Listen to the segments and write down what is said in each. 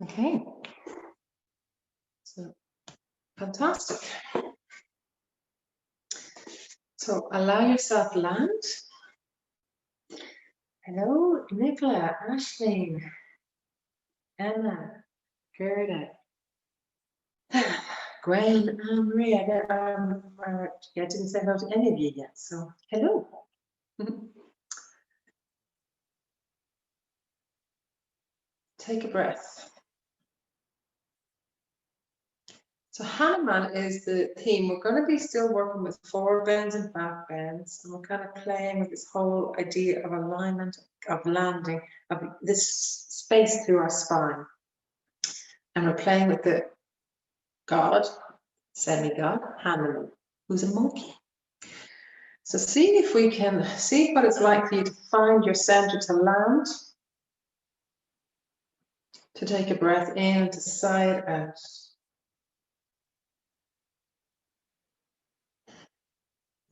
Okay. So, fantastic. So, allow yourself to land. Hello, Nicola, Ashleen, Emma, Gerda, Gwen, and Maria. I didn't say hello to any of you yet, so hello. Take a breath. So Hanneman is the theme. We're going to be still working with forward bends and back bends, and we're kind of playing with this whole idea of alignment, of landing, of this space through our spine. And we're playing with the god, semi-god, Hanneman, who's a monkey. So see if we can see what it's like for you to find your center to land, to take a breath in and to sigh it out.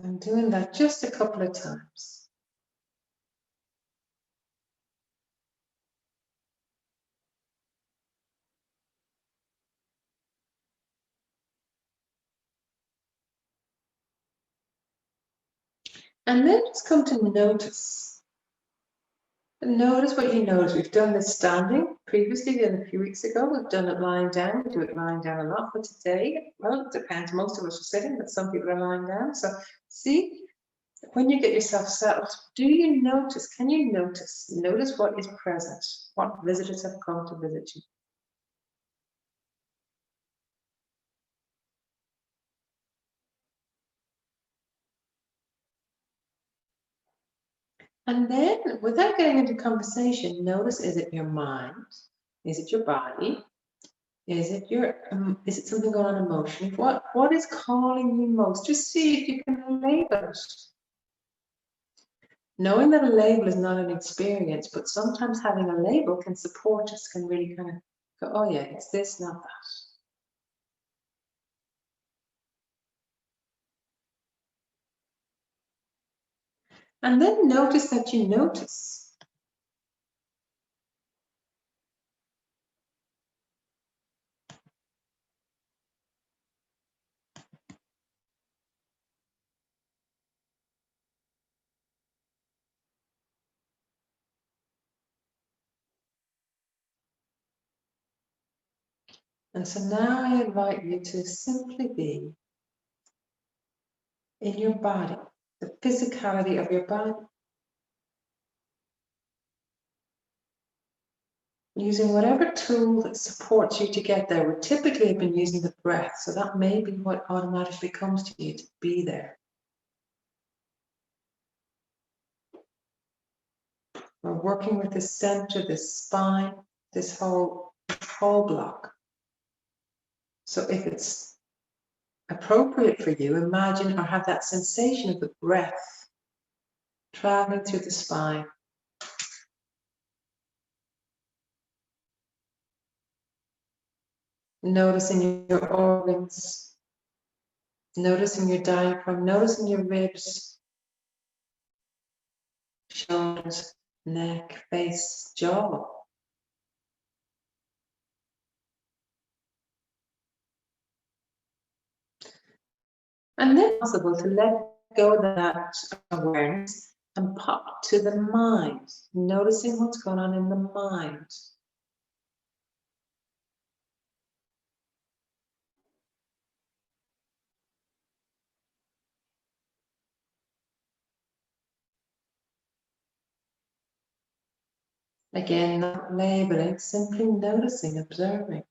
I'm doing that just a couple of times. And then just come to notice. And notice what you notice. We've done this standing previously, a few weeks ago. We've done it lying down. We do it lying down a lot. But today, well, it depends. Most of us are sitting, but some people are lying down. So see, when you get yourself settled, do you notice? Can you notice? Notice what is present. What visitors have come to visit you. And then, without getting into conversation, notice, is it your mind? Is it your body? Is it is it something going on emotionally? What is calling you most? Just see if you can label it. Knowing that a label is not an experience, but sometimes having a label can support us, can really kind of go, oh yeah, it's this, not that. And then notice that you notice. And so now I invite you to simply be in your body, the physicality of your body. Using whatever tool that supports you to get there. We typically have been using the breath, so that may be what automatically comes to you, to be there. We're working with the center, the spine, this whole block. So if it's appropriate for you, imagine or have that sensation of the breath traveling through the spine. Noticing your organs, noticing your diaphragm, noticing your ribs, shoulders, neck, face, jaw. And then it's possible to let go of that awareness and pop to the mind, noticing what's going on in the mind. Again, not labeling, simply noticing, observing.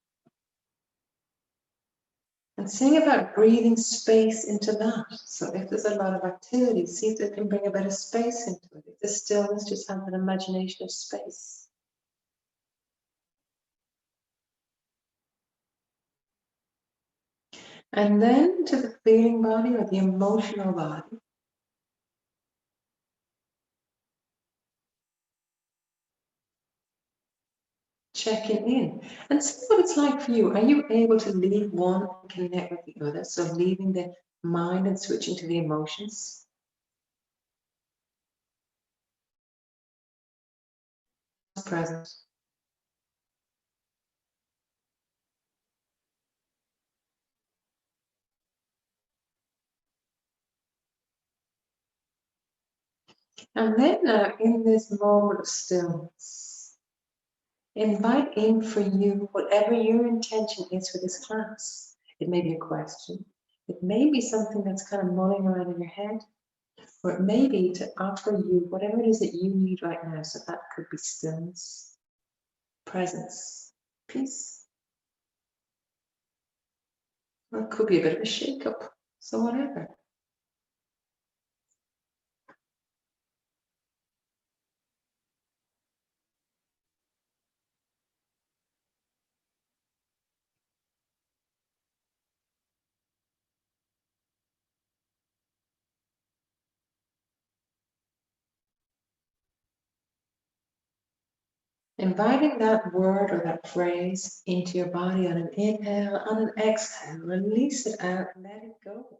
And seeing about breathing space into that. So if there's a lot of activity, see if they can bring a bit of space into it. If there's stillness, just have an imagination of space. And then to the feeling body or the emotional body. Checking in and see what it's like for you. Are you able to leave one and connect with the other? So leaving the mind and switching to the emotions. Present. And then in this moment of stillness, invite in for you whatever your intention is for this class. It may be a question. It may be something that's kind of mulling around in your head, or it may be to offer you whatever it is that you need right now. So that could be stillness, presence, peace, or it could be a bit of a shake-up. So whatever. Inviting that word or that phrase into your body on an inhale, on an exhale, release it out, let it go.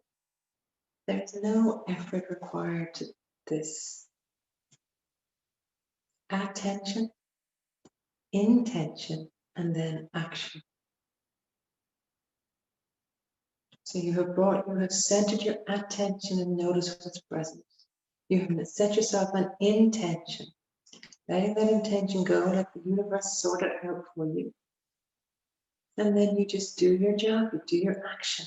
There's no effort required to this. Attention, intention, and then action. So you have centered your attention and notice what's present. You have set yourself an intention. Letting that intention go, let the universe sort it out for you. And then you just do your job, you do your action.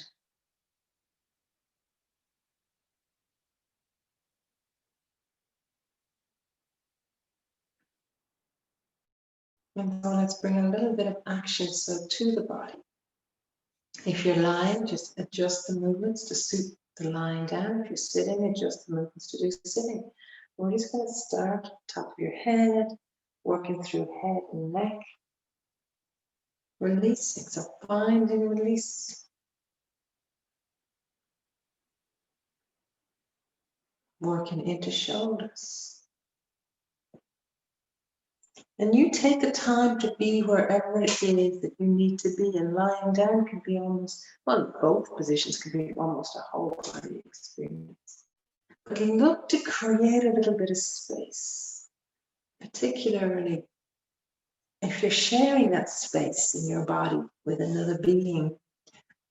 And so let's bring a little bit of action to the body. If you're lying, just adjust the movements to suit the lying down. If you're sitting, adjust the movements to do sitting. We're just going to start top of your head, working through head and neck, releasing. So find and release. Working into shoulders. And you take the time to be wherever it is that you need to be. And lying down can be almost, well, both positions can be almost a whole body experience. But look to create a little bit of space, particularly if you're sharing that space in your body with another being.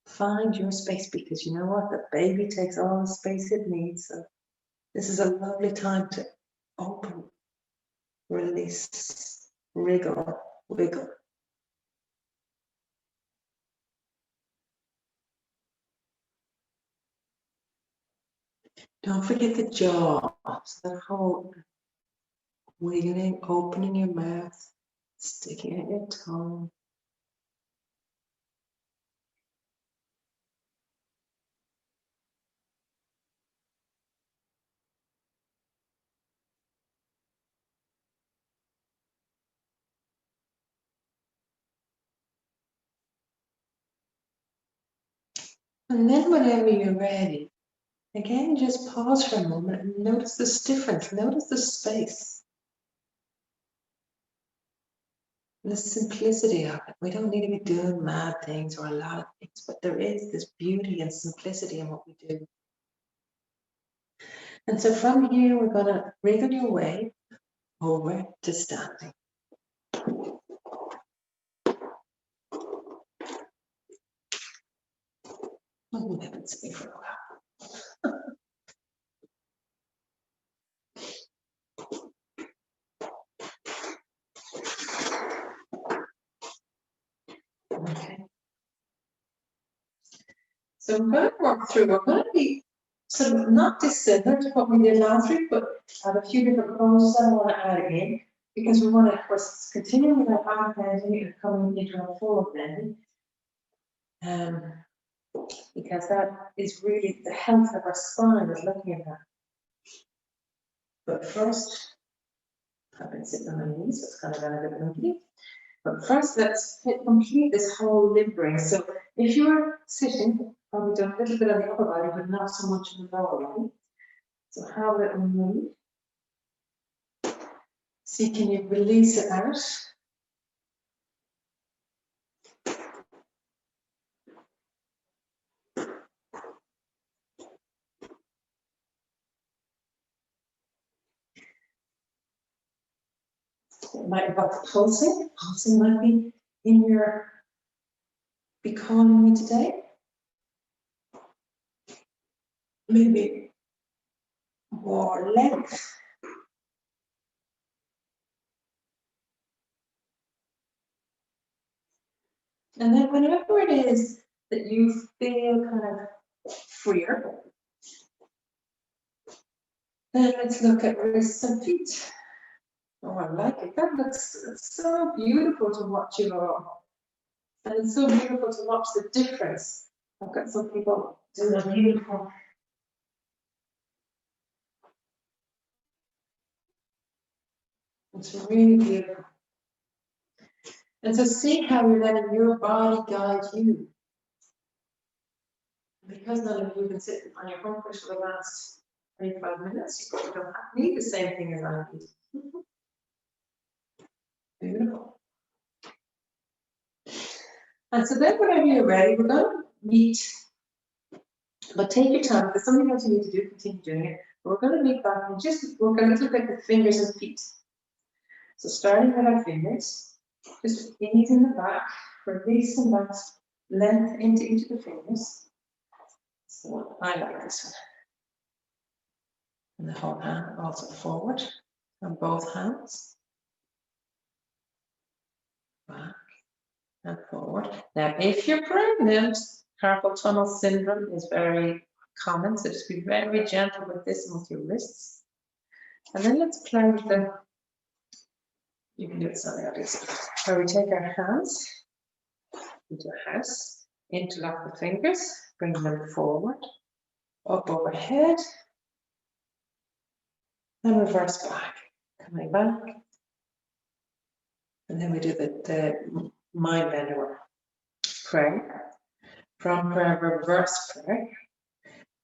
Find your space, because you know what? The baby takes all the space it needs. So this is a lovely time to open, release, wriggle, wiggle. Don't forget the jaw. So that whole wiggling, opening your mouth, sticking out your tongue. And then whenever you're ready, again, just pause for a moment and notice this difference. Notice the space. The simplicity of it. We don't need to be doing mad things or a lot of things, but there is this beauty and simplicity in what we do. And so from here, we're going to wriggle your way over to standing. We haven't seen for a while. Okay. So I'm going to work through, we're going to be sort of not dissimilar to what we did last week, but have a few different poses I want to add in, because we want to, of course, continue with our half bending and coming into our full bending. Because that is really the health of our spine is looking at that. But first, I've been sitting on my knees, so it's kind of got a bit winky. But first, let's complete this whole limb bring. So if you're sitting, probably done a little bit on the upper body, but not so much in the lower body. So how it will move. See, can you release it out? It might involve pulsing. Pulsing might be in your, be calling me today. Maybe more length. And then whenever it is that you feel kind of freer, then let's look at wrists and feet. Oh, I like it. That looks so beautiful to watch you all. And it's so beautiful to watch the difference. I've got some people doing a beautiful. It's really beautiful. And so see how you're letting your body guide you. Because none of you have been sitting on your home push for the last 25 minutes, you don't need the same thing as I need. Beautiful. And so then whenever you're ready, we're going to meet, but take your time, because something else you need to do, continue doing it. But we're going to meet back and just work a little bit with fingers and feet. So starting with our fingers, just easing the back, releasing that length into each of the fingers. So I like this one. And the whole hand also forward on both hands. Back and forward. Now, if you're pregnant, carpal tunnel syndrome is very common, so just be very gentle with this and with your wrists. And then let's play with the, you can do it something like this, where we take our hands into a house, interlock the fingers, bring them forward, up overhead, and reverse back, coming back. And then we do the mind bender prayer, from prayer, reverse prayer,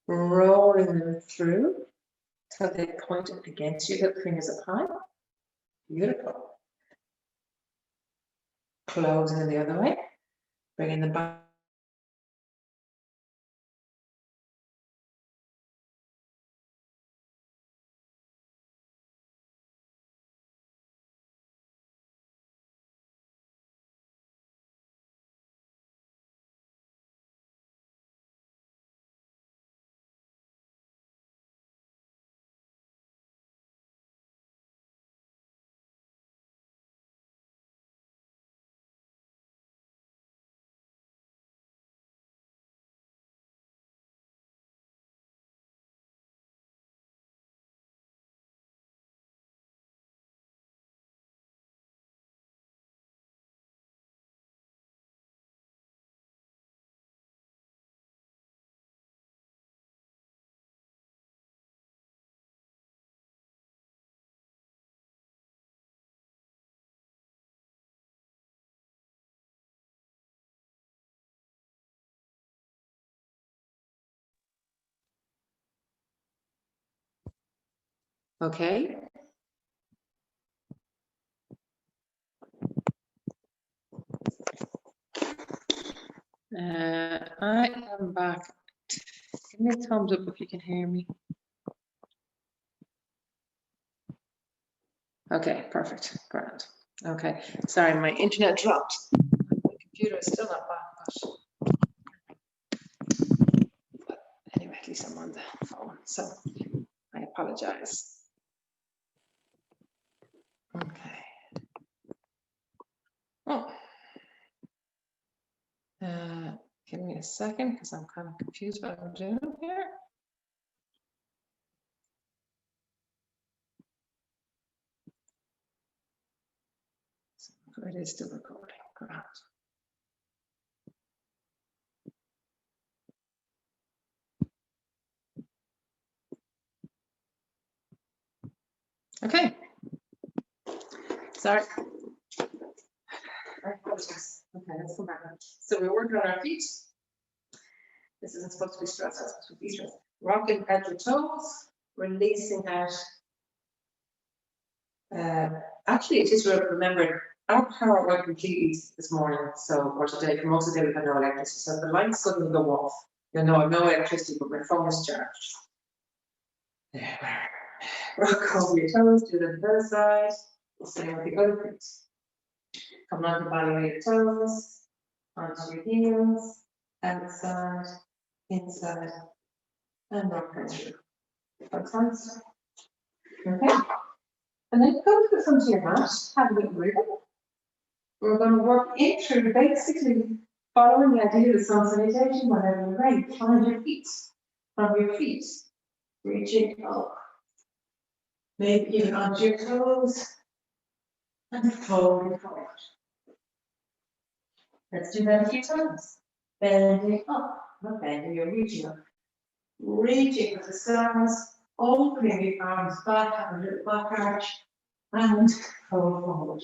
rolling them through till they point against you, the fingers up high. Beautiful. Closing in the other way, bringing them back. Okay. I am back. Give me a thumbs up if you can hear me. Okay, perfect. Grand. Okay, sorry, my internet dropped. My computer is still not back, but anyway, at least I'm on the phone, so I apologize. Okay. Oh. Give me a second, because I'm kind of confused what I'm doing here. It is still recording. Grand. Okay. Sorry. Okay, let's come back. So we're working on our feet. This isn't supposed to be stressed, it's supposed to be stressed. Rocking at your toes, releasing out. Actually, it is remembering our power went completely this morning, so, or today, for most of the day we've had no electricity, so the lights suddenly go off. You know, I have no electricity, but my phone is charged. There. Rock over your toes, do the other side, same with the other feet. Come on the bottom of your toes, onto your heels, outside, inside, and rock right through. Fantastic. Okay. And then go to come to your mat, have a little wiggle. we're going to work in through basically following the idea of sun salutation whenever you're ready. Find your feet, from your feet, reaching up, maybe even onto your toes, and folding forward. Let's do that a few times. Bending up, not bending, you're reaching up. Reaching for the stars, opening the arms back, have a little back arch, and fold forward.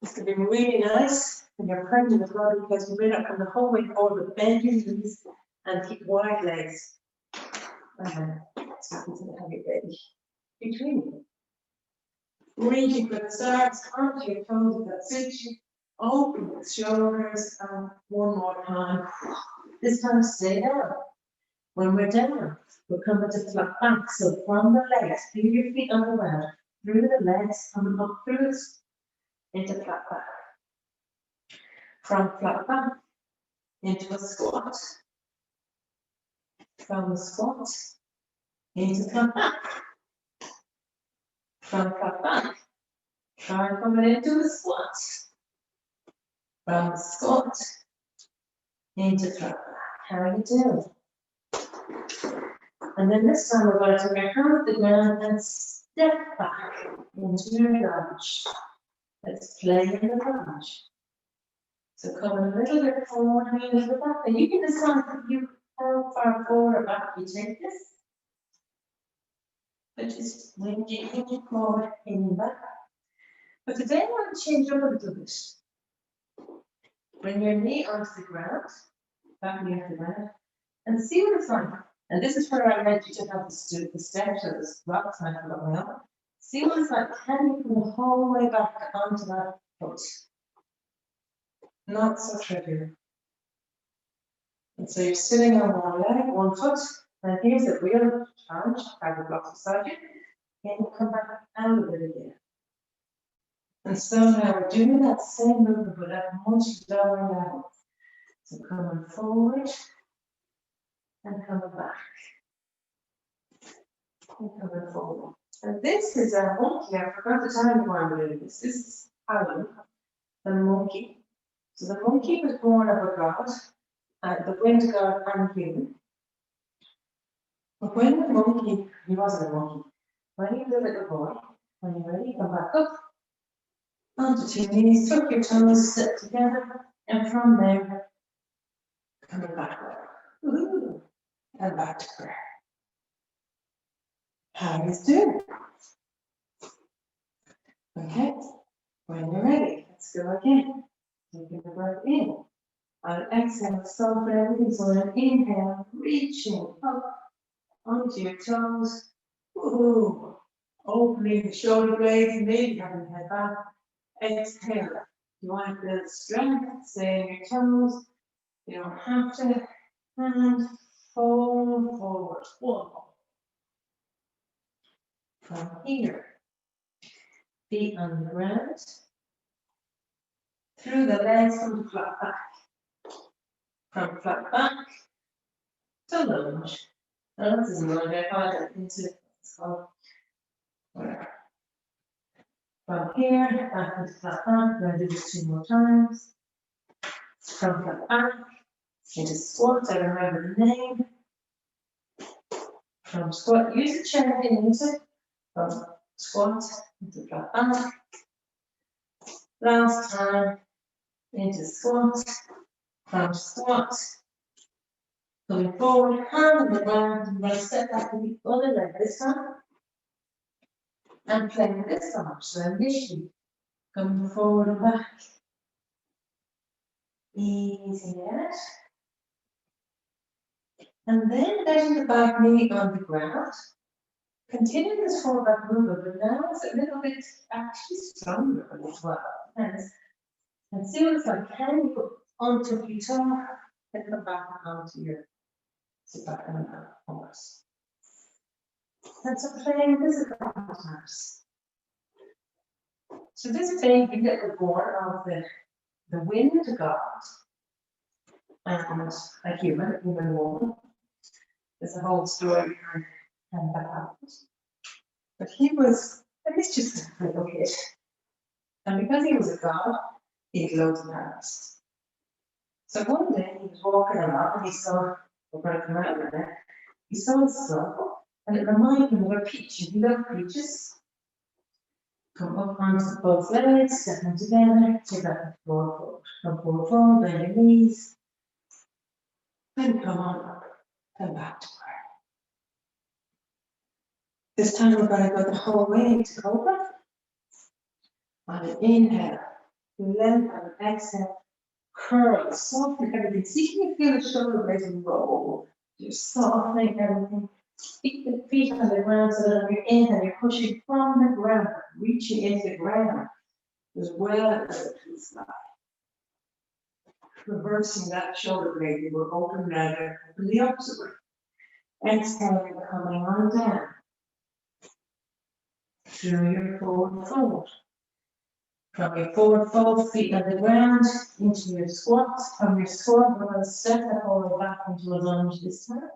This can be really nice when you're pregnant as well, because you may not come the whole way forward, but bend your knees and keep wide legs. So you have your baby between you. Reaching for the stars, onto your toes if that suits you. Open the shoulders, and one more time. This time stay down. When we're down, we're coming to flat back. So from the legs, feel your feet on the ground, through the legs, coming up through into flat back. From flat back into a squat. From the squat into flat back. From flat back, try coming into the squat. From the squat into flat back. How are you doing? And then this time we're going to take our hand off the ground and step back into your lunge. Let's play in the lunge. So come a little bit forward and a little back. And you can decide how far forward or back you take this. But just when you take forward and back. But today I want to change up a little bit. Bring your knee onto the ground, back knee onto the ground, and see what it's like. And this is where I meant you to have the steps or the rocks and I forgot my own. See what it's like. Can you come the whole way back onto that foot? Not so trivial. And so you're sitting on one leg, one foot, and here's the real challenge. Have the blocks beside you. Then you come back out of it again. And so now we're doing that same movement but at a much lower level. So coming forward and coming back. And coming forward. And this is a monkey. I forgot to tell you why I'm doing this. This is Hanneman, the monkey. So the monkey was born of a god, the wind god and human. But when the monkey, he wasn't a monkey, when he was a little boy, when you're ready, come back up, onto two knees, tuck your toes, sit together, and from there, coming back up. And back to prayer. How is doing? Okay, when you're ready, let's go again. Taking the breath in. On exhale, soften everything. So on inhale, reaching up onto your toes. Ooh. Opening the shoulder blades, maybe having your head back. Exhale. You want to build strength, stay on your toes. You don't have to. And fold forward. One. From here, feet on the ground. Through the legs, come to flat back. From flat back to lunge. Now this is lunge. I call it into whatever. From here, back into flat back. I'm going to do this 2 more times. From flat back into squat. I remember the name. From squat, use the chair if you need to. From squat into flat back. Last time into squat. From squat. Going forward, hand on the ground. I'm going to step back with the other leg this time. And playing this arm. So initially, coming forward and back. Easy it. And then letting the back knee on the ground. Continue this forward back movement, but now it's a little bit actually stronger as well. And see what it's like. Can you put onto your toe and come back onto your sit back and horse. And so playing this is the times. So this baby that was born of the wind god and a human woman. There's a whole story behind how that happened. But he was, and he's just a little kid. And because he was a god, he had loads of harvests. So one day he was walking around and he saw, we're going to come out of there, he saw a slug, and it reminded him of a peach. He loved peaches. Come up onto both legs, step them together, take that forward, come forward, bend your knees, then come on up, and back to prayer. This time we're going to go the whole way to cobra. On an inhale, length and exhale, curl, soften everything. See, can you feel the shoulder blades roll? You're softening everything. Keep the feet on the ground so that on your inhale, you're pushing from the ground, reaching into the ground as well as it feels like. Reversing that shoulder blade, you will open rather open the opposite way. Exhaling, coming on down through your forward fold. From your forward fold, feet on the ground, into your squat. From your squat, we're going to step that all the way back into a lunge this time.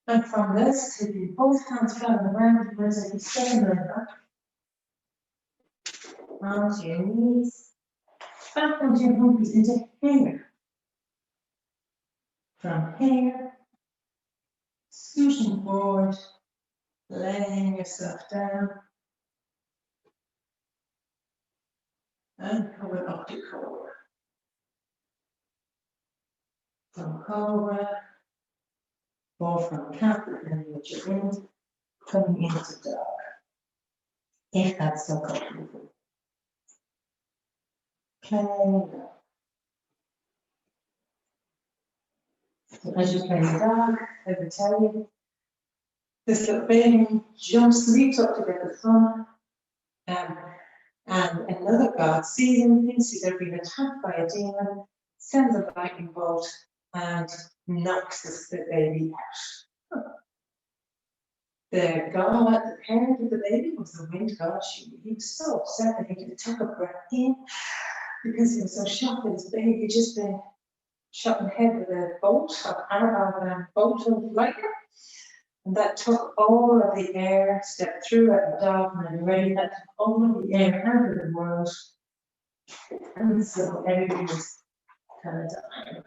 And from this, taking both hands flat on the ground, you're going to take a second leg back. Onto your knees, back onto your humpies into hair. From hair, scooting forward, laying yourself down, and coming up to cobra. From cobra, or from cat, depending what you're in, coming into dog, if that's so comfortable. Okay. So as you play the dog, I will tell you, this little baby jumps, leaps up to get the fun, and another god sees him, thinks he's being attacked by a demon, sends a lightning bolt, and knocks the baby out. The god, the parent of the baby, was the wind god. He was so upset that he took a breath in because he was so shocked that his baby had just been shot in the head with a bolt of lightning. And that took all of the air, stepped through at the dog, and ready, that took all of the air out of the world. And so everybody was kind of dying.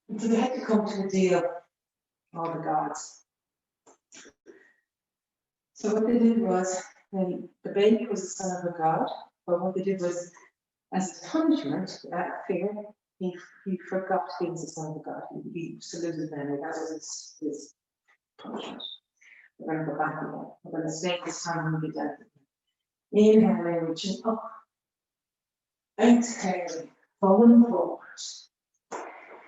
And so they had to come to a deal, all the gods. So what they did was, the baby was the son of a god, but what they did was, as a punishment for that fear, he forgot he was the son of a god. He saluted them, and that was his punishment. We're going to go back again. We're going to stay this time and be done. Inhaling, reaching up. Exhaling, falling forward.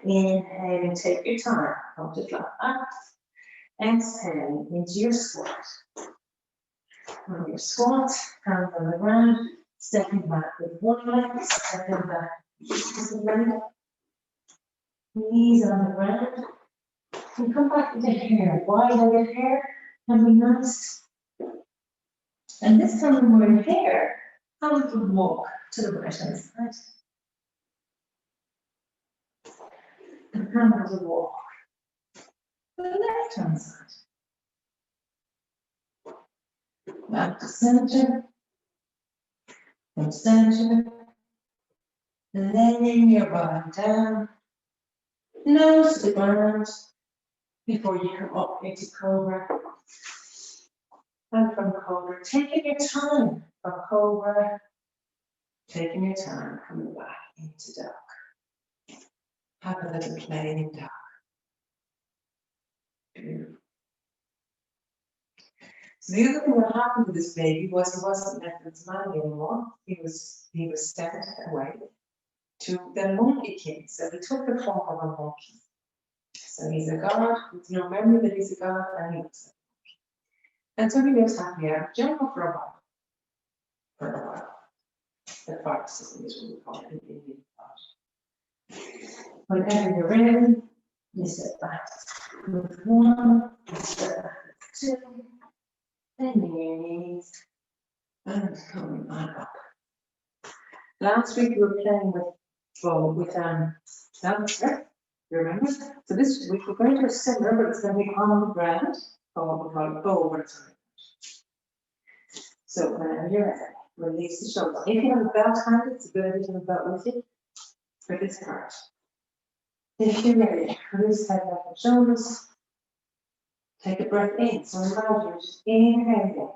Inhaling, take your time. Come to flat back. Exhaling into your squat. On your squat, hands on the ground, stepping back with one leg, stepping back with the leg. Knees on the ground. And come back into hair. Wide-legged hair can be nice. And this time when we're in hair, how we can walk to the right hand side. And how to walk to the left hand side. Back to center. From center. Laying your body down. Nose to the ground before you come up into cobra. And from cobra, taking your time. From cobra, taking your time, coming back into dog. Have a little play in dog. Beautiful. So the other thing that happened with this baby was he wasn't left with his mommy anymore. He was sent away to the monkey king. So he took the form of a monkey. So he's a god with no memory that he's a god, and he was a monkey. And so he lives happily out of jungle for a while. The fox system is what we call it in Indian thought. Whenever you're ready, you step back with one, you step back with two, bending your knees, and coming back up. Last week we were playing with dancer, you remember? So this week we're going to do a similar, but it's going to be on the ground, or we call it over time. So whenever you're ready, release the shoulder. If you have a belt handy, it's a good idea to have a belt with you for this part. If you're ready, release head, neck, and shoulders. Take a breath in. So imagine you're just inhaling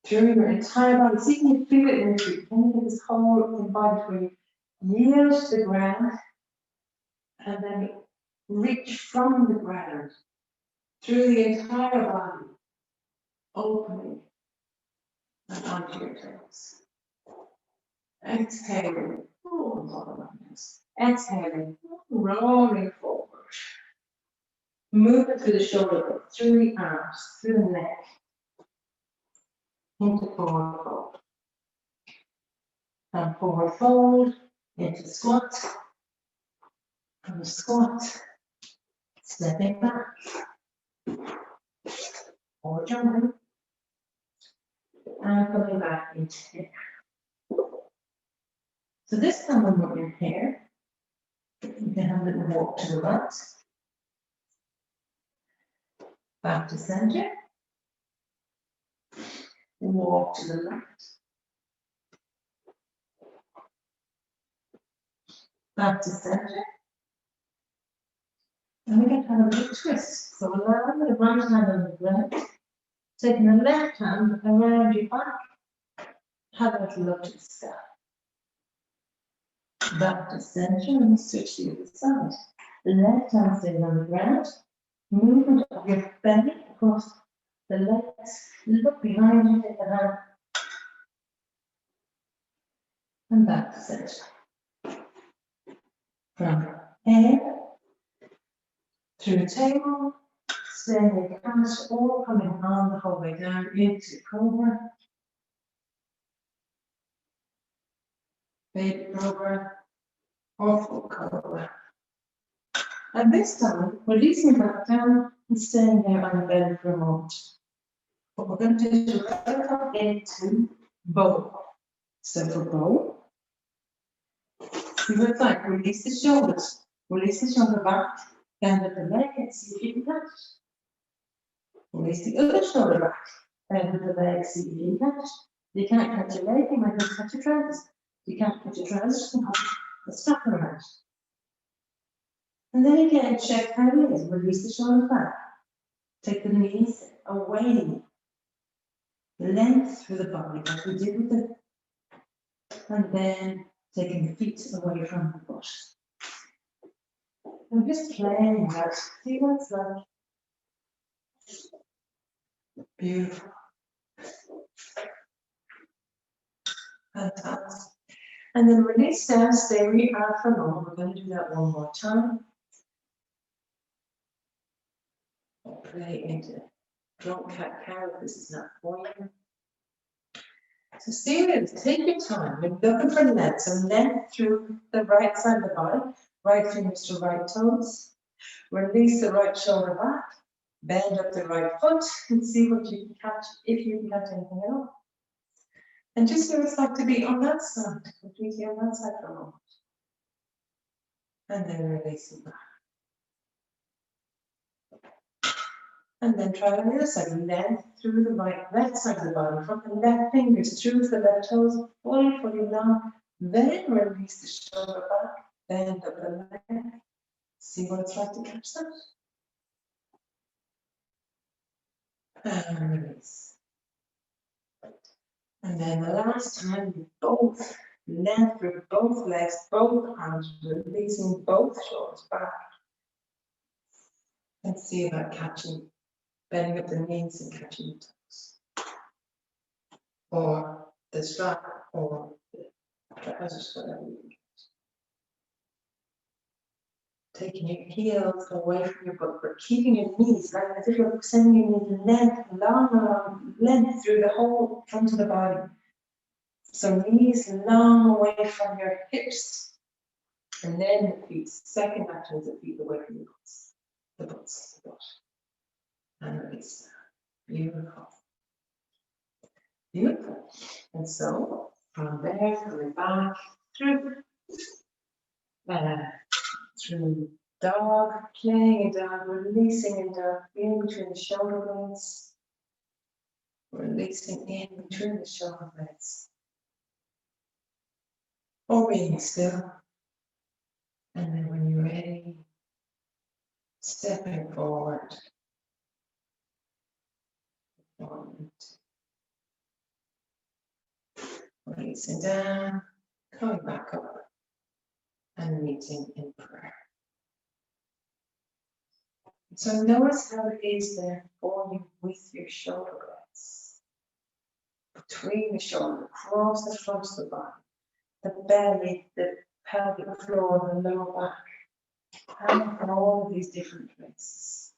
through your entire body. See if you feel it in your feet. Can you get this whole body where you yield to the ground and then reach from the ground through the entire body, opening and onto your toes. Exhaling. Exhaling, rolling forward. Moving through the shoulder, through the arms, through the neck, into forward fold. And forward fold, into squat. From the squat, stepping back, or jumping, and coming back into here. So this time when we're in here, you can have a little walk to the right, back to center, walk to the left, back to center, and we can have a little twist. So allow the right hand on the ground, taking the left hand around your back, have a little look to the sky. Back to center and switch to the other side. The left hand stays on the ground, movement of your belly across the legs, look behind you, take the hand, and back to center. From head, through table, standing cat, or coming on the whole way down into cobra, baby cobra, or full cobra. And this time, releasing back down and staying there on the belly for a moment. What we're going to do is welcome into bow. So for bow, we would like release the shoulders, release the shoulder back, bend at the leg and see if you can catch. Release the other shoulder back, bend at the leg, see if you can catch. You can't catch your leg, you might just catch your trousers. You can't catch your trousers, you can catch the strap around. And then again, check how it is. Release the shoulder back. Take the knees away. Length through the body, like we did with the. And then taking the feet away from the butt. I'm just playing that. See what it's like. Beautiful. Fantastic. And then release down, stay where you are for a moment. We're going to do that one more time. Play into drunk cat cow if this is not for you. So stay with it, take your time. You're looking for length. So length through the right side of the body, right fingers to right toes. Release the right shoulder back, bend up the right foot, and see what you can catch, if you can catch anything at all. And just see what it's like to be on that side, completely on that side for a moment. And then release it back. And then try on the other side, length through the left side of the body, from the left fingers through the left toes, fully long. Then release the shoulder back, bend up the leg. See what it's like to catch that. And release. And then the last time, both length through both legs, both arms, releasing both shoulders back. And see about catching, bending up the knees and catching the toes. Or the strap, or the trousers, whatever you can. Taking your heels away from your butt, but keeping your knees, like as if you're sending your knees length, long length through the whole front of the body. So knees long away from your hips, and then the feet. Second action is the feet away from your butts. The butt. And release. Beautiful. Beautiful. And so from there, coming back through. Through dog, playing a dog, releasing a dog, in between the shoulder blades. Releasing in between the shoulder blades. Or being still. And then when you're ready, stepping forward. Forward. Releasing down, coming back up, and meeting in prayer. So notice how it is there for you with your shoulder blades. Between the shoulder, across the front of the body, the belly, the pelvic floor, the lower back, and all of these different places.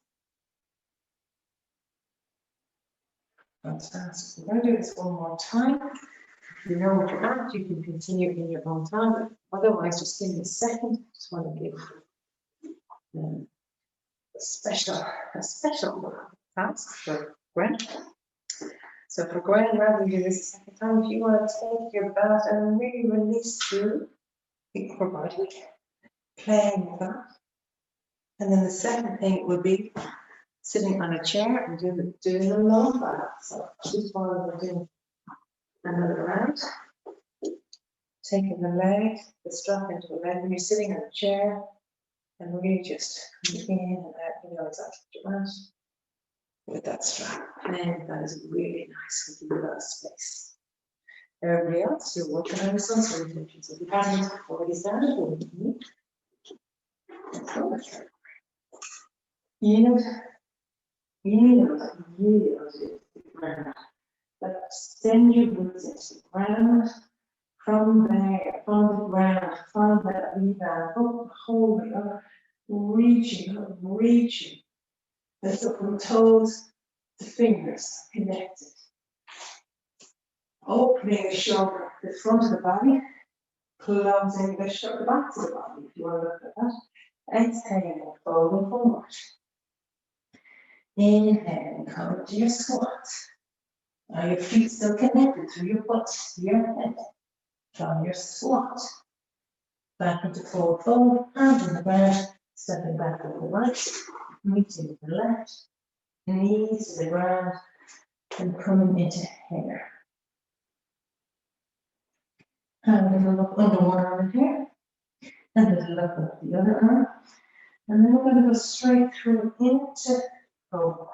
Fantastic. We're going to do this one more time. If you know what you're at, you can continue in your own time. Otherwise, just give me a second. I just want to give a special task for Gwen. So for Gwen, rather than do this a second time, if you want to take your bat and really release through the upper body, playing with that. And then the second thing would be sitting on a chair and doing a long bat. So just while we're doing another round, taking the leg, the strap into the leg when you're sitting on a chair, and really just coming in and out, you know exactly what you want with that strap. And that is really nice with a lot of space. Everybody else, you're working on your sensory intentions. If you haven't already started with me, yield to the ground. But extend your roots into the ground. From there, from the ground, find that rebound, up, hold it up, reaching up, reaching. Lift up from toes to fingers connected. Opening the shoulder, the front of the body, closing the shoulder back to the body, if you want to look at that. Exhale, folding forward. Inhale, come to your squat. Are your feet still connected through your butt to your head? From your squat. Back into forward fold, hands on the ground, stepping back with the right, meeting with the left, knees to the ground, and coming into hare. And a little look under one arm here, and a little look at the other arm. And then we're going to go straight through into cobra.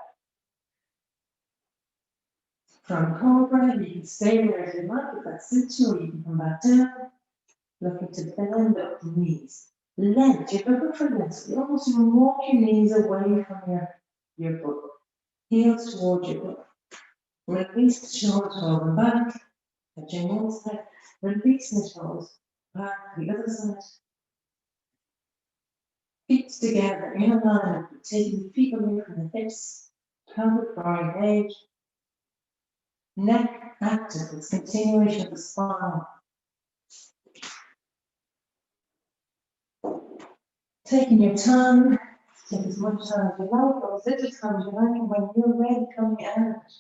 From cobra, you can stay there if you like, if that suits you, or you can come back down, looking to bend up the knees. Length, you're looking for length. You almost walk your knees away from your butt. Heels towards your butt. Release the shoulders over back. Touching one side. Release the shoulders back the other side. Feet together in alignment. Taking the feet away from the hips. Pelvic bar engaged. Neck active. It's continuation of the spine. Taking your time. Take as much time as you like, or as little time as you like, and when you're ready, coming out.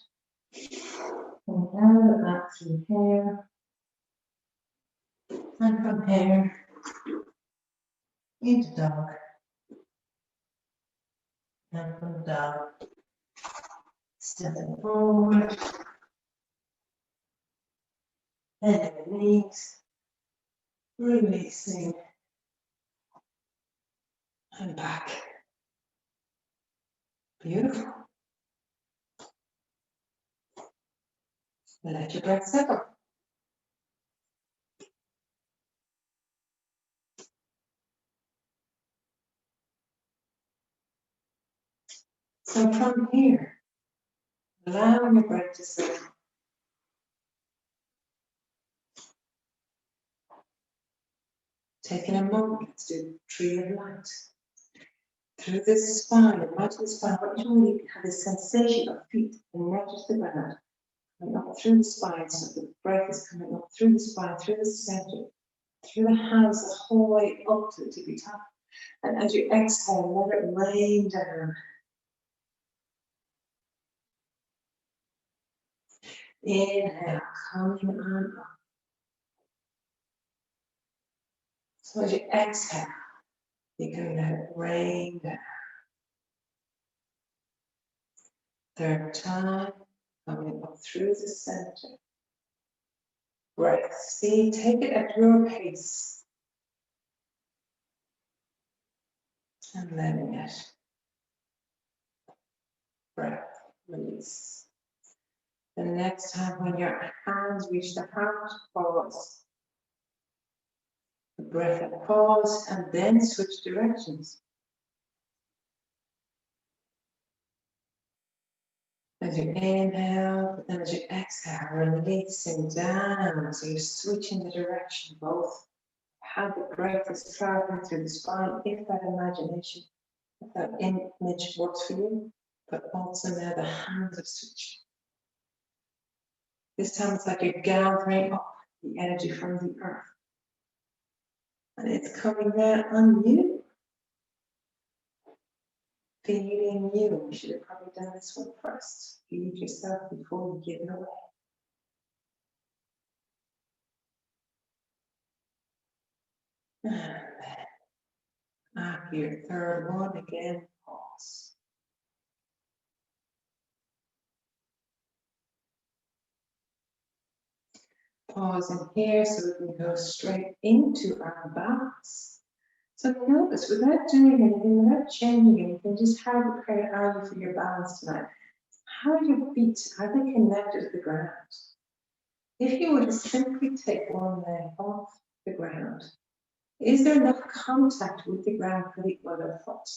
Coming out of that through hair. And from hair into dog. And from dog, stepping forward. Bending the knees. Releasing. And back. Beautiful. Let your breath settle. So from here, allowing your breath to settle. Taking a moment to tree of light. Through the spine, right to the spine, but you really have this sensation of feet and neck to the ground. Coming up through the spine, so the breath is coming up through the spine, through the center, through the hands, the whole way up to the tippy top. And as you exhale, let it rain down. Inhale, coming on up. So as you exhale, you're going to let it rain down. Third time, coming up through the center. Breath. See, take it at your pace. And letting it. Breath. Release. The next time when your hands reach the heart, pause. The breath and pause, and then switch directions. As you inhale, and as you exhale, releasing down. So you're switching the direction, both how the breath is traveling through the spine, if that imagination, if that image works for you, but also now the hands are switching. This time it's like you're gathering up the energy from the earth. And it's coming down on you. Feeding you. You should have probably done this one first. Feed yourself before you give it away. And then, after your third one, again, pause. Pause in here so we can go straight into our balance. So notice, without doing anything, without changing anything, just how prepared are you for your balance tonight? How are your feet? Are they connected to the ground? If you were to simply take one leg off the ground, is there enough contact with the ground for the other foot?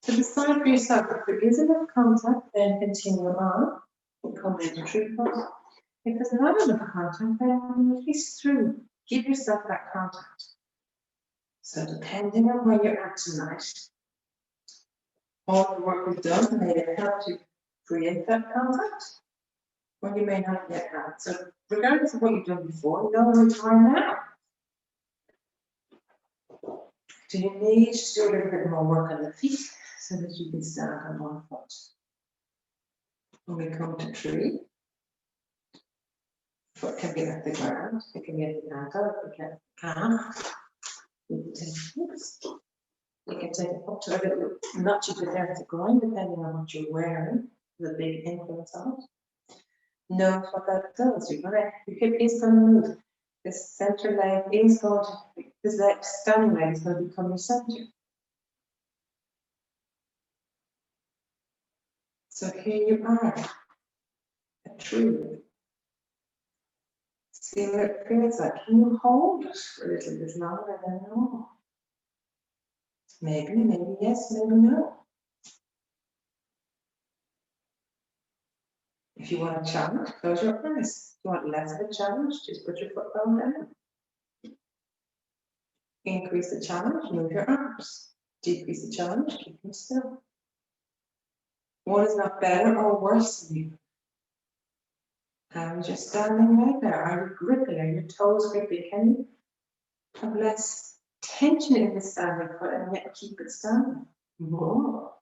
So decide for yourself, if there is enough contact, then continue on and come into tree pose. If there's not enough contact, then release through. Give yourself that contact. So depending on where you're at tonight, all the work we've done may have helped you create that contact, or you may not yet have it. So regardless of what you've done before, know where you are now. Do you need to do a little bit more work on the feet so that you can stand on one foot? When we come to tree, foot can be at the ground, it can be at the ankle, it can calf. You can take hooks. You can take it up to a little notch you put there at the groin, depending on what you're wearing, the big influence on it. Note what that does. Your hip is going to move. This center leg is going to, this leg, standing leg is going to become your center. So here you are, a tree. See what it feels like. Can you hold it for a little bit longer than normal? Maybe yes, maybe no. If you want a challenge, close your eyes. If you want less of a challenge, just put your foot bone down. Increase the challenge, move your arms. Decrease the challenge, keep them still. One is not better or worse than you. How are you standing right there? Are you gripping? Are your toes gripping? Can you have less tension in the standing foot and yet keep it standing? More.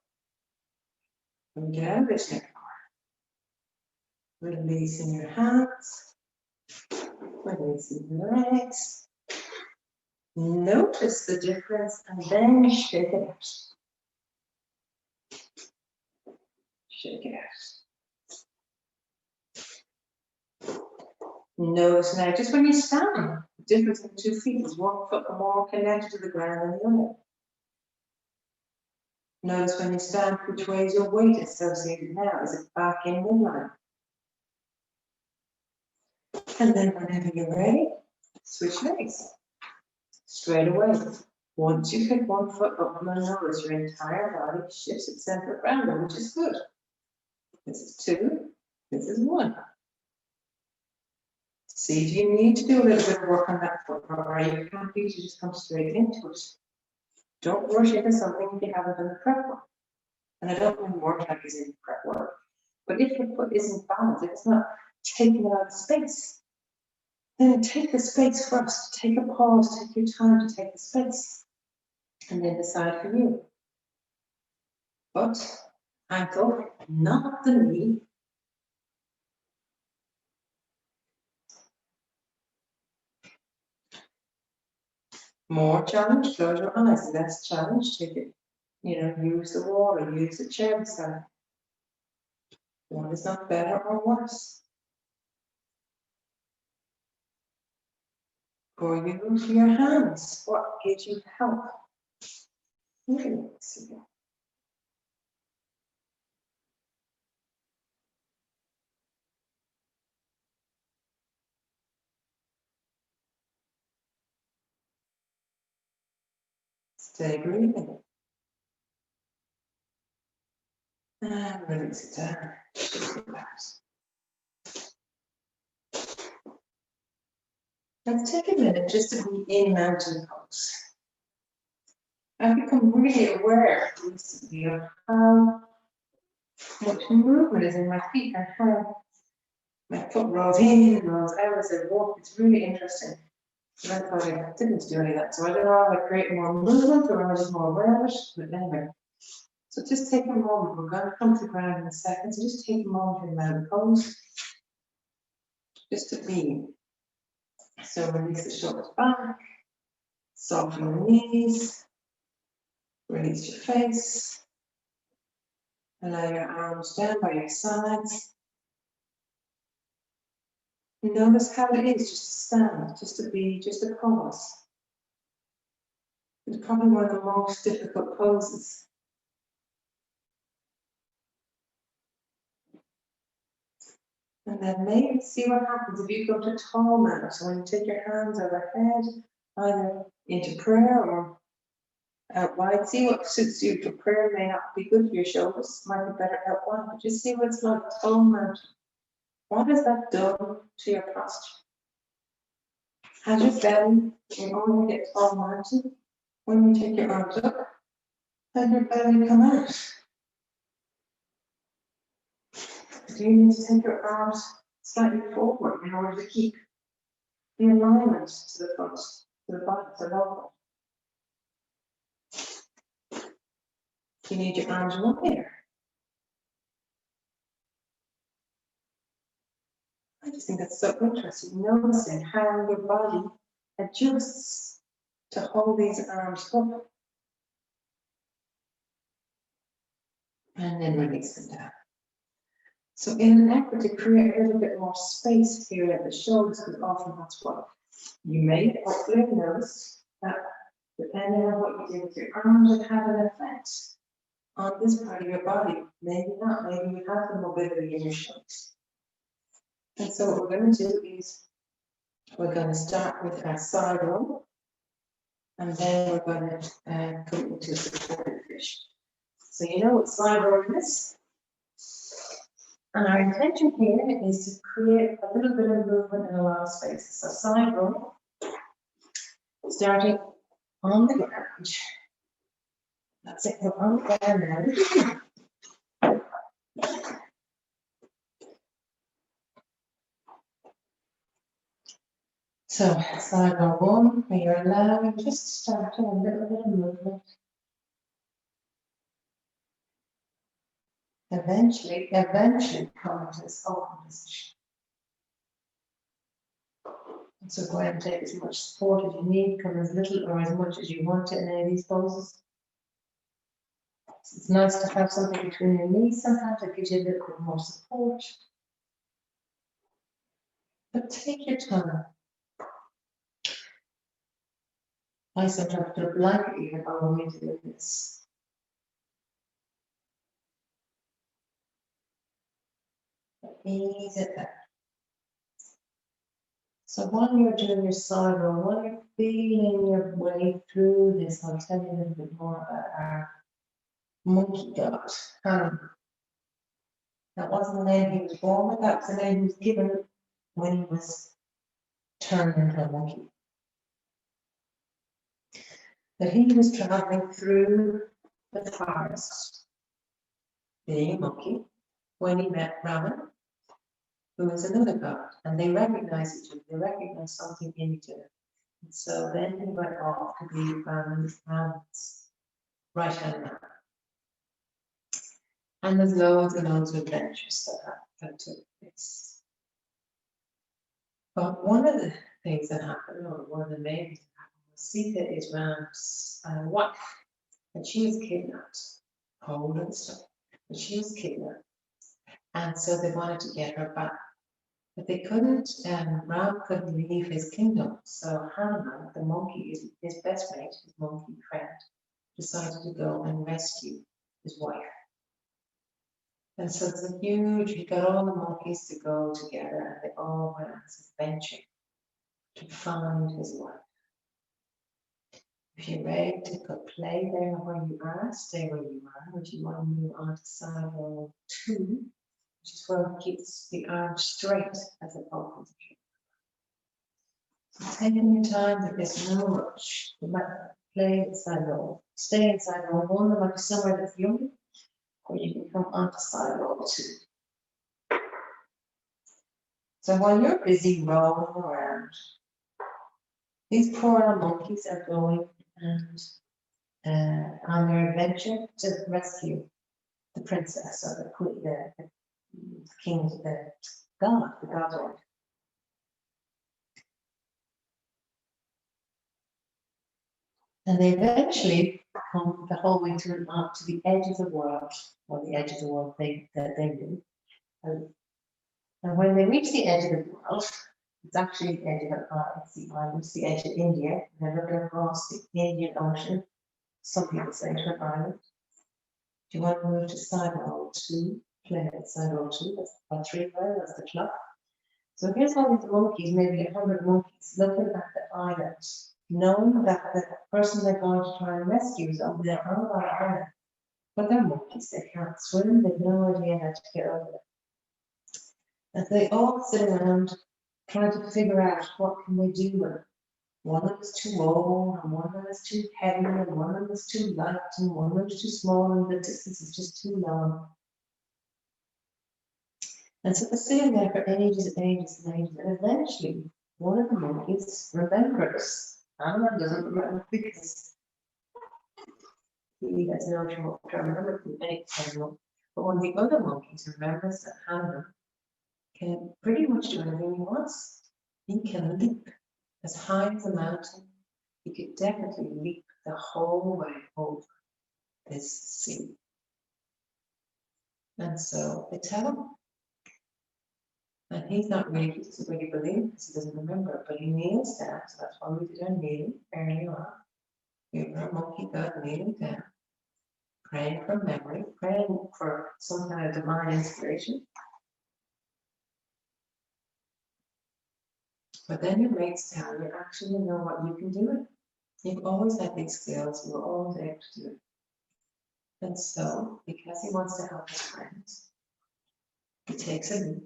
And down this neck. Releasing your hands. Releasing your legs. Notice the difference and then shake it out. Shake it out. Notice now, just when you're standing, the difference in 2 feet is 1 foot more connected to the ground than the other. Notice when you stand, which way is your weight associated now? Is it back in midline? And then whenever you're ready, switch legs. Straight away. Once you pick 1 foot up, you'll notice your entire body shifts its center of gravity, which is good. This is 2, this is 1. See, do you need to do a little bit of work on that foot, or are you happy to just come straight into it? Don't rush into something if you haven't done the prep work. And I don't mean work like is in prep work, but if your foot isn't balanced, if it's not taking out of space, then take the space first. Take a pause, take your time to take the space, and then decide for you. Foot, ankle, not the knee. More challenge, close your eyes. Less challenge, take it. Use the wall or use the chair beside. One is not better or worse. Or you for your hands. What gives you help? Really see that. Stay breathing. And release it down. Just relax. Let's take a minute just to be in mountain pose. I've become really aware recently of how much movement is in my feet and how my foot rolls in and rolls out as I walk. It's really interesting. And I thought I didn't do any of that. So I don't know if I create more movement or am I just more aware of it, but anyway. So just take a moment. We're going to come to the ground in a second. So just take a moment in mountain pose. Just to be. So release the shoulders back. Soften the knees. Release your face. Allow your arms down by your sides. Notice how it is just to stand, just to be, just to pause. It's probably one of the most difficult poses. And then maybe see what happens if you go to tall mount. So when you take your hands overhead, either into prayer or out wide, see what suits you. For prayer may not be good for your shoulders, might be better out wide, but just see what it's like tall mount. What has that done to your posture? Has your belly, in order to get tall mounted, when you take your arms up, has your belly come out? Do you need to take your arms slightly forward in order to keep the alignment to the front, to the back, to the lower? You need your arms wider. I just think that's so interesting, noticing how your body adjusts to hold these arms up. And then release them down. So in an effort to create a little bit more space here at the shoulders, because often that's what you may hopefully notice that depending on what you do with your arms, it has an effect on this part of your body. Maybe not, maybe you have the mobility in your shoulders. And so what we're going to do is we're going to start with our side roll, and then we're going to go into supported fish. So you know what side rolling is? And our intention here is to create a little bit of movement in a lot of spaces. So side roll, starting on the ground. That's it, we're on the ground now. So side roll one, where you're allowing just starting a little bit of movement. Eventually come to this open position. And so go ahead and take as much support as you need, come as little or as much as you want in any of these poses. It's nice to have something between your knees sometimes that gives you a little bit more support. But take your time. I sometimes put a blanket even on me to do this. Ease it out. So while you're doing your side roll, while you're feeling your way through this, I'll tell you a little bit more about our monkey god, Hanneman. That wasn't the name he was born with, that was the name he was given when he was turned into a monkey. But he was traveling through the forest, being a monkey, when he met Raman, who was another god, and they recognized each other, they recognized something in each other. And so then he went off to be Raman's right hand man. And there's loads and loads of adventures that took place. But one of the things that happened, or one of the main things that happened, was Sita is Ram's wife, and she was kidnapped, hold and stuff, but she was kidnapped. And so they wanted to get her back. But they couldn't, Ram couldn't leave his kingdom. So Hanneman, the monkey, his best mate, his monkey friend, decided to go and rescue his wife. And so it's a huge, he got all the monkeys to go together and they all went on this adventure to find his wife. If you're ready to go play there where you are, stay where you are. If you want to move on to side row 2, which is where it keeps the arm straight as it opens. So taking your time, there is no rush. You might play inside row, stay inside row 1, there might be somewhere that's young, or you can come onto side row 2. So while you're busy rolling around, these poor little monkeys are going and on their adventure to rescue the princess or the queen, the king, the god's wife. And they eventually come the whole way to the edge of the world, or the edge of the world that they knew. And when they reach the edge of the world, it's actually the edge of the island, it's the edge of India. They're looking across the Indian Ocean. Some people say to an island. Do you want to move to side row 2? Play at side row 2. That's about 3 players, that's the clock. So here's all these monkeys, maybe 100 monkeys, looking at the island, knowing that the person they're going to try and rescue is over there on that island. But they're monkeys, they can't swim, they've no idea how to get over there. And they all sit around trying to figure out what can we do with it. One of them is too old, and one of them is too heavy, and one of them is too light, and one of them is too small, and the distance is just too long. And so they're sitting there for ages and ages and ages, and eventually one of the monkeys remembers. Hanneman doesn't remember because he has no trouble to remember from any animal. But one of the other monkeys remembers that Hanneman can pretty much do anything he wants. He can leap as high as a mountain. He could definitely leap the whole way over this sea. And so they tell him. And he's not really, he doesn't really believe because he doesn't remember it, but he kneels down. So that's why we did our kneeling earlier on. We were a monkey god kneeling down, praying from memory, praying for some kind of divine inspiration. But then your mates tell you actually know what you can do it. You've always had these skills, you were always able to do it. And so, because he wants to help his friends, he takes a leap.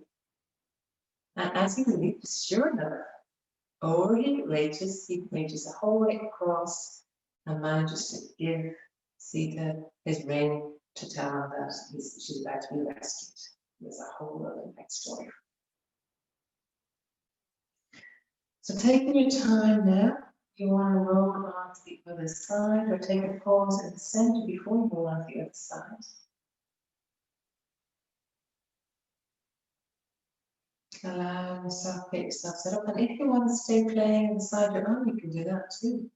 And as he leaps, sure enough, over he reaches the whole way across and manages to give Sita his ring to tell him that she's about to be rescued. There's a whole other next story. So taking your time now, if you want to roll on to the other side or take a pause in the center before you roll on to the other side. Allow yourself, get yourself set up. And if you want to stay playing inside your own, you can do that too.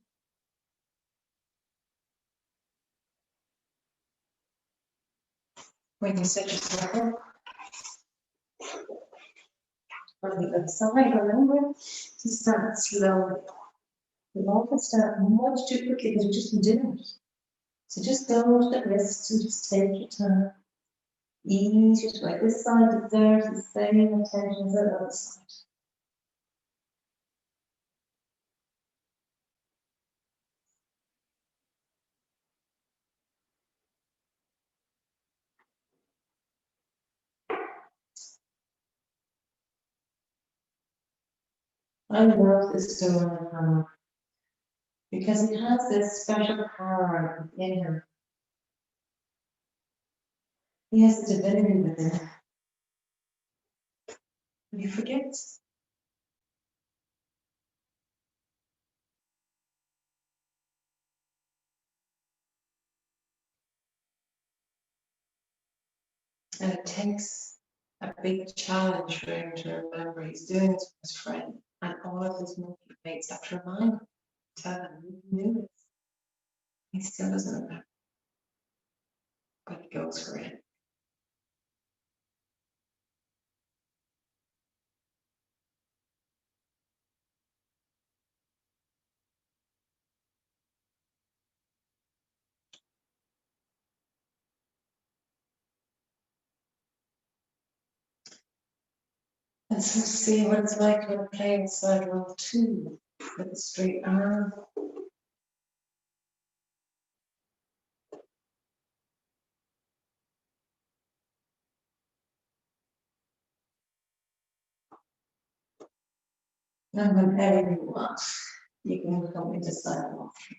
When you set yourself up on the other side, remember to start slowly. We often start much too quickly because we've just been doing it. So just don't at risk and just take your time. Ease your way. This side deserves the same attention as the other side. I love this story of Hanneman because it has this special power within him. He has a divinity within him. And he forgets. And it takes a big challenge for him to remember he's doing it for his friend. And all of his monkey mates have to remind him, tell him you knew this. He still doesn't remember. But he goes for it. Let's see what it's like when playing side roll 2 with a straight arm. And whenever you want, you can come into side roll 3.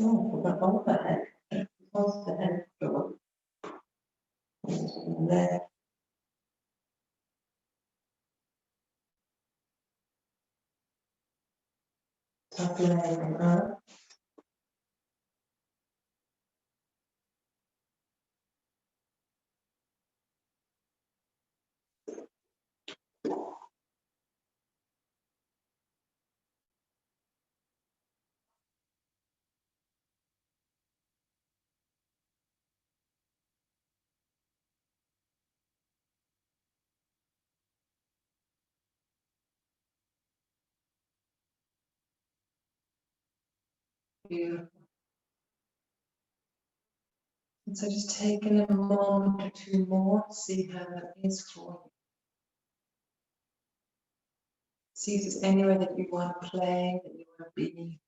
Oh, we've got all the head. Close the head door. Left. Top leg and up. Beautiful. And so just taking a moment or two more, see how that is for you. See if there's anywhere that you want to play, that you want to be.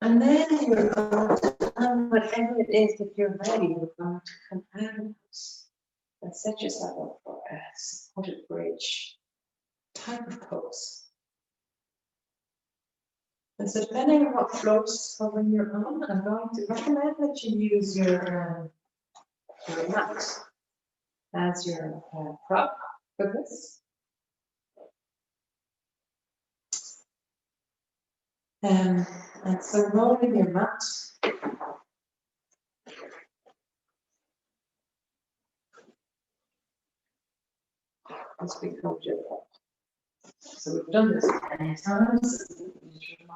And then you're going to, whatever it is that you're ready, you're going to come out and set yourself up for a supported bridge type of pose. And so depending on what floats over your arm, I'm going to recommend that you use your mat as your prop for this. And so rolling your mat. As we called it. So we've done this many times.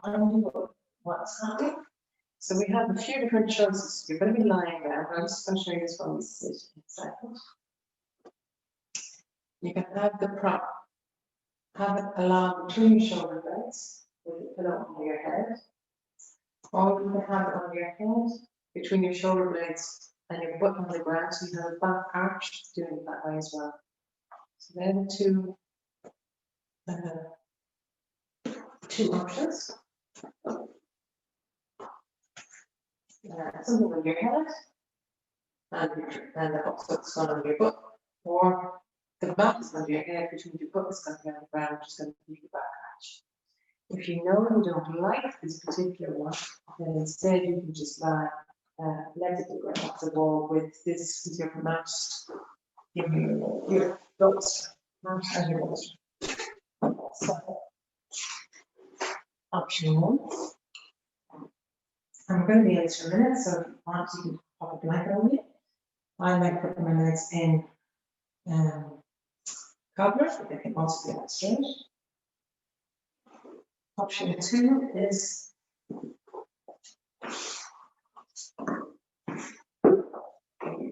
Remind you what's happening. So we have a few different choices. You're going to be lying down. I'm just going to show you this one sit in a second. You can have the prop, have it along between your shoulder blades with the pillow under your head. Or you can have it under your head between your shoulder blades and your butt on the ground, so you have a back arch doing it that way as well. So then two options. Something on your head and the upset's gone on your butt, or the mat is under your head between your butt is going to be on the ground, which is going to be the back arch. If you know you don't like this particular one, then instead you can just lie legs at the ground off the wall with this with your mat, your bolster, mat and your bolster. So, option 1. I'm going to be in 2 minutes, so if you want, you can pop a blanket on me. I like putting my legs in cobblers, but they can also be on straight. Option 2 is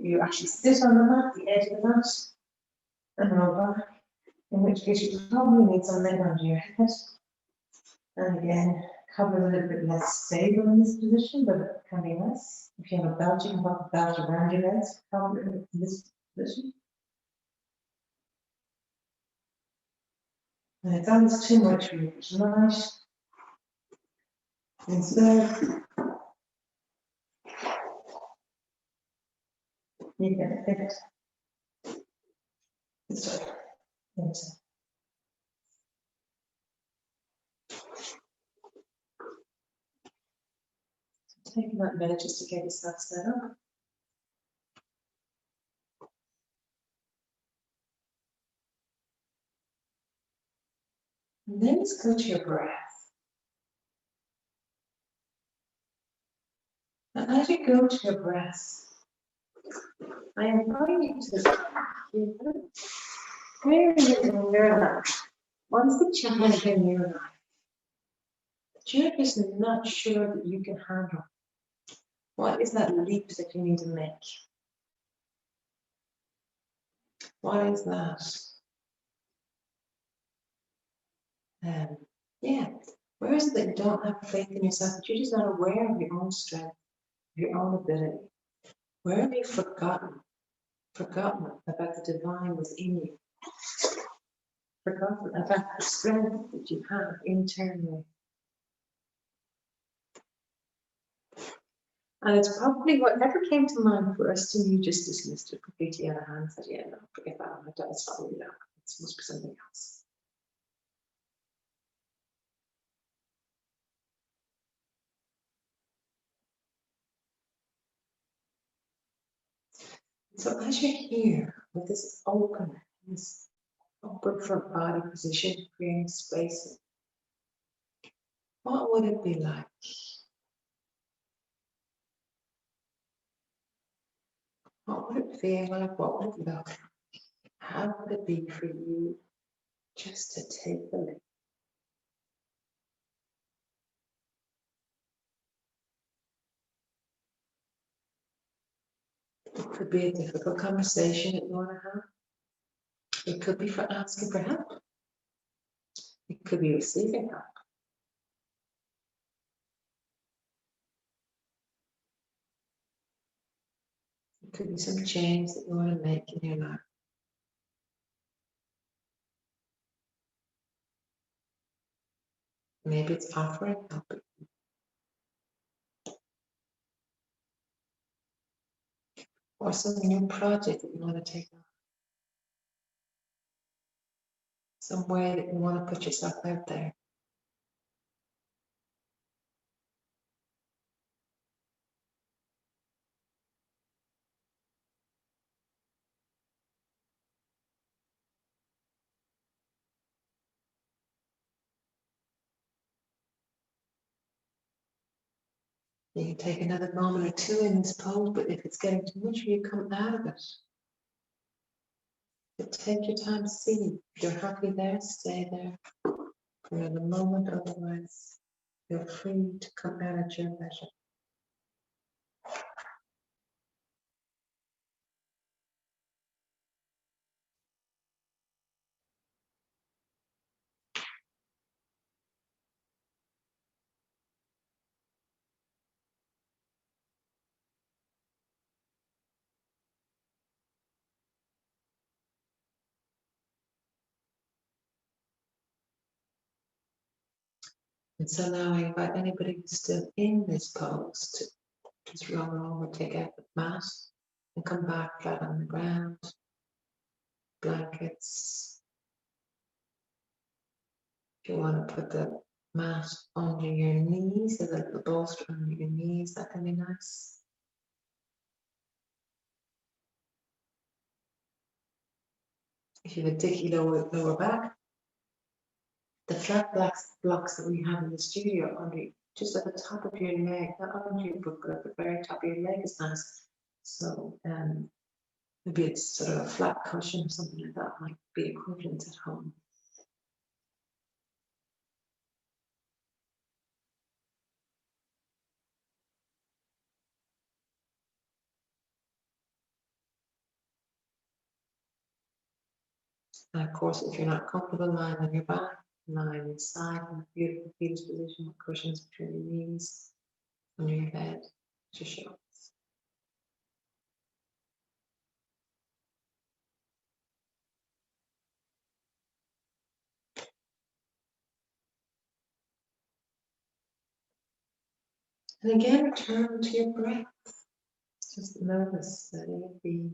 you actually sit on the mat, the edge of the mat, and roll back, in which case you probably need some leg under your head. And again, cover a little bit less stable in this position, but it can be nice. If you have a belt, you can put the belt around your legs, cover it in this position. And if that's too much for you tonight, instead, you can pivot this way into. Taking that minute just to get yourself set up. And then just go to your breath. And as you go to your breath, I invite you to where is it in your life? What's the challenge in your life that you're just not sure that you can handle? What is that leap that you need to make? What is that? Yeah, where is it that you don't have faith in yourself, that you're just not aware of your own strength, your own ability? Where have you forgotten about the divine within you? Forgotten about the strength that you have internally. And it's probably whatever came to mind first, and you just dismissed it completely out of hand, said, yeah, no, forget that one. It's probably not. It must be something else. So as you're here with this open front body position, creating space, what would it be like? What would it feel like? What would it look like? How would it be for you just to take the leap? It could be a difficult conversation that you want to have. It could be for asking for help. It could be receiving help. It could be some change that you want to make in your life. Maybe it's offering help. Or some new project that you want to take on. Some way that you want to put yourself out there. You can take another moment or two in this pose, but if it's getting too much for you, come out of it. But take your time to see. If you're happy there, stay there for another moment, otherwise feel free to come out at your leisure. And so now I invite anybody who's still in this pose to just roll over, take out the mat, and come back flat on the ground. Blankets. If you want to put the mat under your knees, a little bolster under your knees, that can be nice. If you have a dicky lower back, the flat blocks that we have in the studio under just at the top of your leg, not under your foot, but at the very top of your leg is nice. So maybe it's sort of a flat cushion or something like that might be equivalent at home. And of course, if you're not comfortable lying on your back, lying inside in a beautiful fetus position with cushions between your knees, under your head, to show. And again, return to your breath. Just notice, letting it be.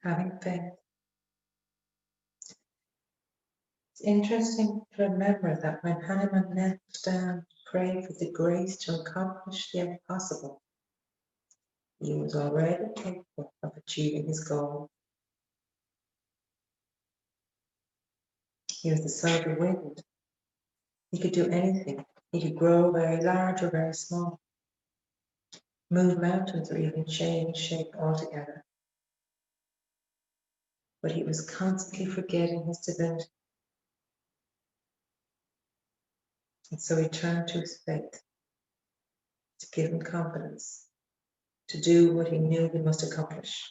having faith. It's interesting to remember that when Hanneman knelt down to pray for the grace to accomplish the impossible, he was already capable of achieving his goal. He was the son of the wind. He could do anything. He could grow very large or very small, move mountains, or even change shape altogether. But he was constantly forgetting his divinity. And so he turned to his faith to give him confidence to do what he knew he must accomplish.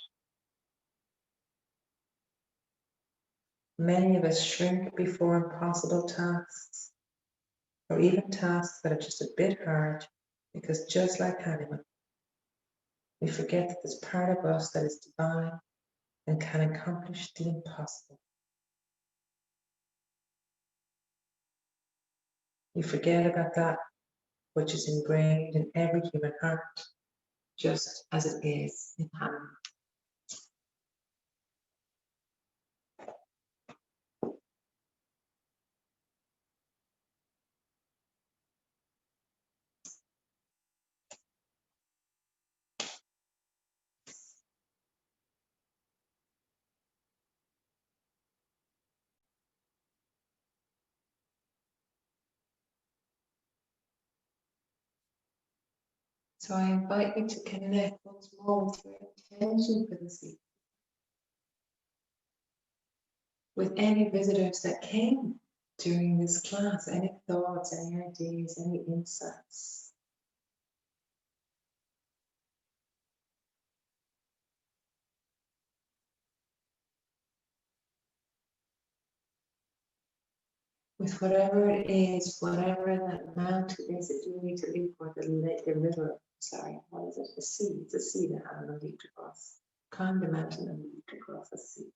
Many of us shrink before impossible tasks, or even tasks that are just a bit hard, because just like Hanneman, we forget that there's part of us that is divine and can accomplish the impossible. We forget about that which is ingrained in every human heart, just as it is in Hanneman. So I invite you to connect once more with your intention for this evening, with any visitors that came during this class, any thoughts, any ideas, any insights. With whatever it is, whatever that mountain is that you need to leap, or the river, sorry, what is it? The sea, it's a sea that Hanneman leaped across. Climbed the mountain and leaped across the sea.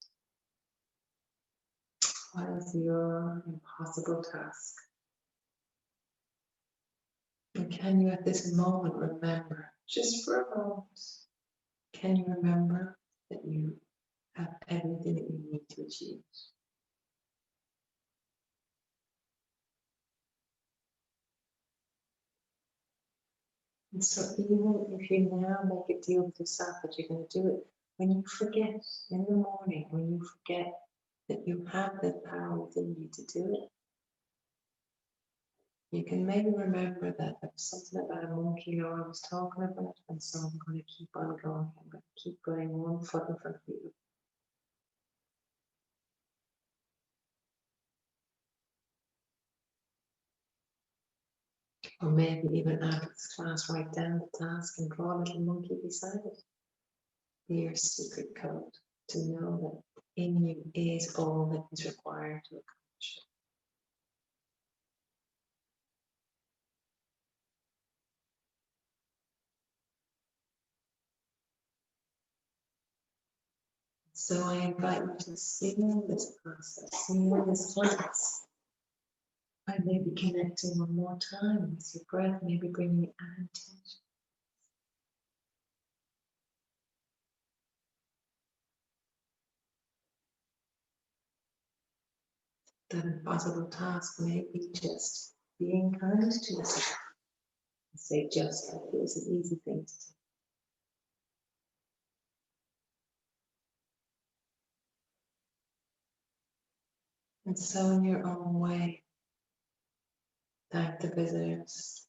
What is your impossible task? And can you at this moment remember, just for a moment, can you remember that you have everything that you need to achieve? And so even if you now make a deal with yourself that you're going to do it, when you forget in the morning, when you forget that you have the power within you to do it, you can maybe remember that there was something about a monkey Laura was talking about, and so I'm going to keep on going. I'm going to keep going one foot in front of you. Or maybe even after this class, write down the task and draw a little monkey beside it. Be your secret code to know that in you is all that is required to accomplish it. So I invite you to seal this process, seal this class. By maybe connecting one more time with your breath, maybe bringing an intention. That impossible task may be just being kind to yourself. I say just like it was an easy thing to do. And so in your own way, thank the visitors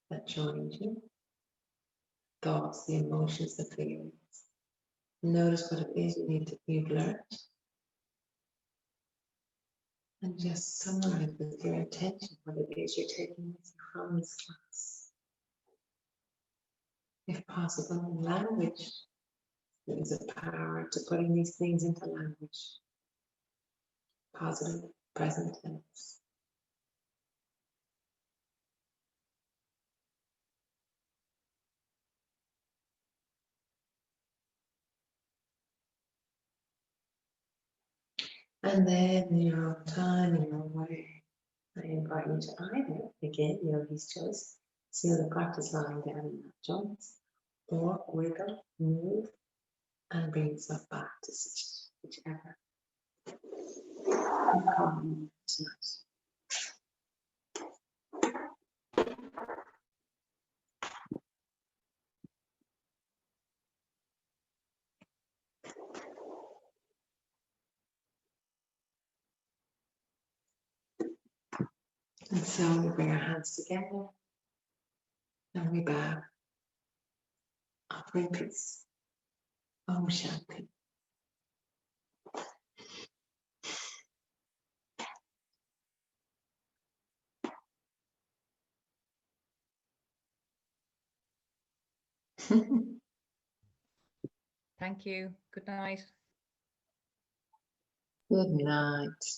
that joined you, thoughts, the emotions, the feelings. Notice what it is you've learned. And just summarize with your intention what it is you're taking with you from this class. If possible, in language. There is a power to putting these things into language. Positive, present tense. And then in your own time, in your own way, I invite you to either, again, yogi's choice, seal the practice lying down in that joints, or wiggle, move, and bring yourself back to sit, whichever. Tonight. And so we bring our hands together and we bow, offering peace. Om Shanti. Thank you. Good night. Good night.